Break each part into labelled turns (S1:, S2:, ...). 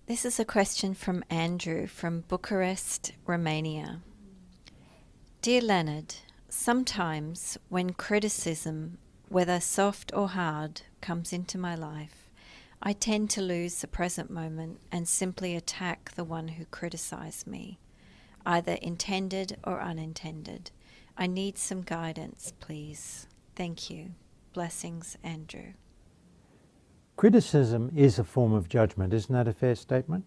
S1: This is a question from Andrew from Bucharest, Romania. Dear Leonard, sometimes when criticism, whether soft or hard, comes into my life, I tend to lose the present moment and simply attack the one who criticized me, either intended or unintended. I need some guidance, please. Thank you. Blessings, Andrew.
S2: Criticism is a form of judgment. Isn't that a fair statement?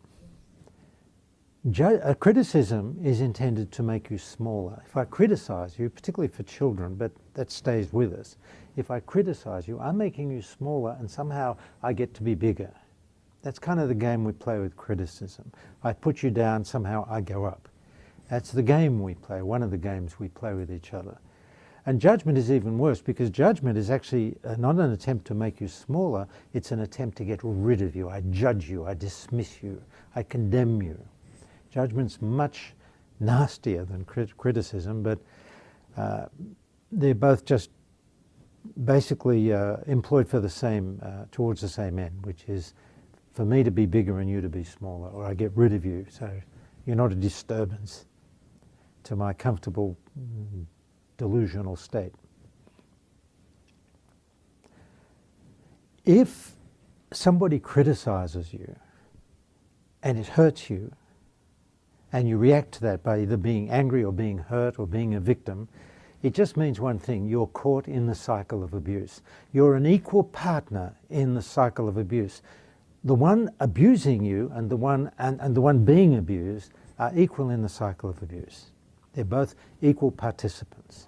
S2: Criticism is intended to make you smaller. If I criticize you, particularly for children, but that stays with us, if I criticize you, I'm making you smaller and somehow I get to be bigger. That's kind of the game we play with criticism. I put you down, somehow I go up. That's the game we play, one of the games we play with each other. And judgment is even worse, because judgment is actually not an attempt to make you smaller, it's an attempt to get rid of you. I judge you, I dismiss you, I condemn you. Judgment's much nastier than criticism, but they're both just basically employed for the same, towards the same end, which is for me to be bigger and you to be smaller, or I get rid of you, so you're not a disturbance to my comfortable delusional state. If somebody criticizes you and it hurts you, and you react to that by either being angry or being hurt or being a victim, it just means one thing: you're caught in the cycle of abuse. You're an equal partner in the cycle of abuse. The one abusing you and the one being abused are equal in the cycle of abuse. They're both equal participants.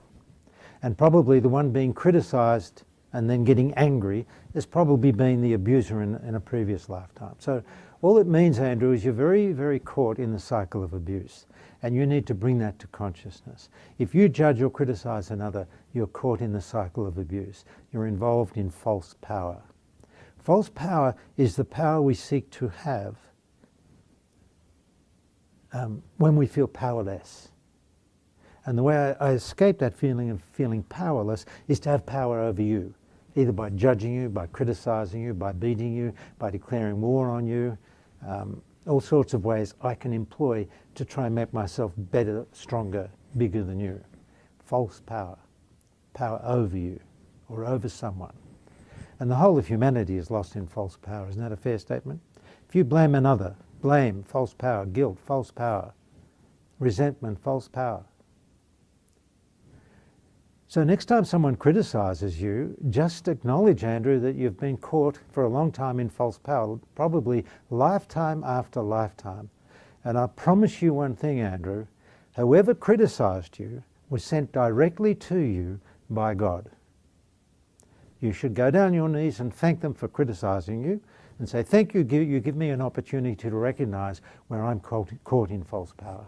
S2: And probably the one being criticized and then getting angry has probably been the abuser in a previous lifetime. So all it means, Andrew, is you're very, very caught in the cycle of abuse, and you need to bring that to consciousness. If you judge or criticize another, you're caught in the cycle of abuse. You're involved in false power. False power is the power we seek to have when we feel powerless. And the way I escape that feeling of feeling powerless is to have power over you, either by judging you, by criticizing you, by beating you, by declaring war on you, all sorts of ways I can employ to try and make myself better, stronger, bigger than you. False power, power over you or over someone. And the whole of humanity is lost in false power. Isn't that a fair statement? If you blame another, blame, false power, guilt, false power, resentment, false power. So next time someone criticizes you, just acknowledge, Andrew, that you've been caught for a long time in false power, probably lifetime after lifetime. And I promise you one thing, Andrew, whoever criticized you was sent directly to you by God. You should go down your knees and thank them for criticizing you and say, thank you, you give me an opportunity to recognize where I'm caught in false power,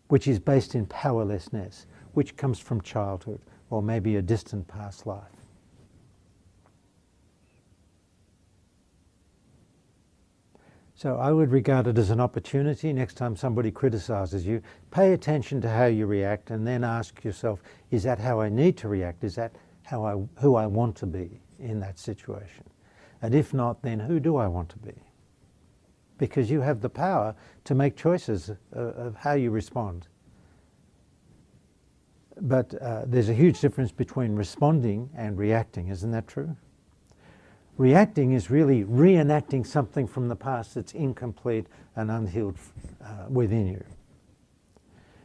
S2: which is based in powerlessness, which comes from childhood or maybe a distant past life. So I would regard it as an opportunity. Next time somebody criticizes you, pay attention to how you react and then ask yourself, is that how I need to react? Is that who I want to be in that situation? And if not, then who do I want to be? Because you have the power to make choices of how you respond. But there's a huge difference between responding and reacting, isn't that true? Reacting is really reenacting something from the past that's incomplete and unhealed within you.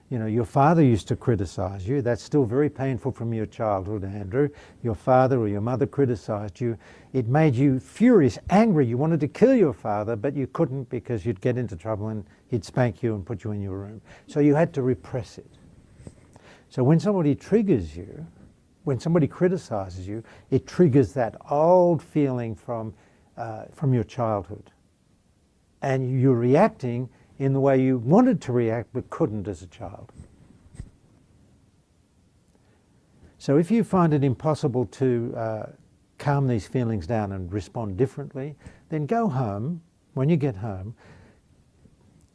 S2: You know, your father used to criticize you. That's still very painful from your childhood, Andrew. Your father or your mother criticized you. It made you furious, angry. You wanted to kill your father, but you couldn't because you'd get into trouble and he'd spank you and put you in your room. So you had to repress it. So when somebody triggers you, when somebody criticizes you, it triggers that old feeling from your childhood. And you're reacting in the way you wanted to react but couldn't as a child. So if you find it impossible to calm these feelings down and respond differently, then go home. When you get home,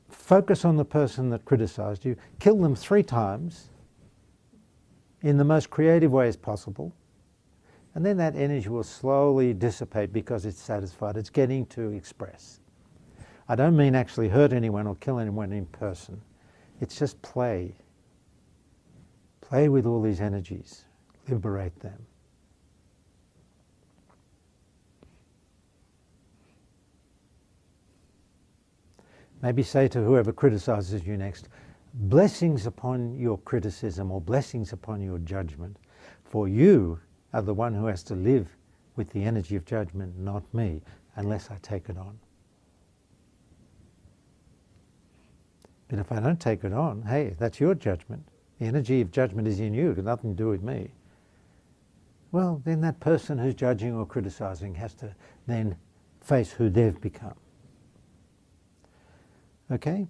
S2: focus on the person that criticized you, kill them 3 times in the most creative ways possible, and then that energy will slowly dissipate because it's satisfied. It's getting to express. I don't mean actually hurt anyone or kill anyone in person. It's just play. Play with all these energies. Liberate them. Maybe say to whoever criticizes you next, blessings upon your criticism or blessings upon your judgment. For you are the one who has to live with the energy of judgment, not me, unless I take it on. But if I don't take it on, hey, that's your judgment. The energy of judgment is in you, it's got nothing to do with me. Well, then that person who's judging or criticizing has to then face who they've become. Okay?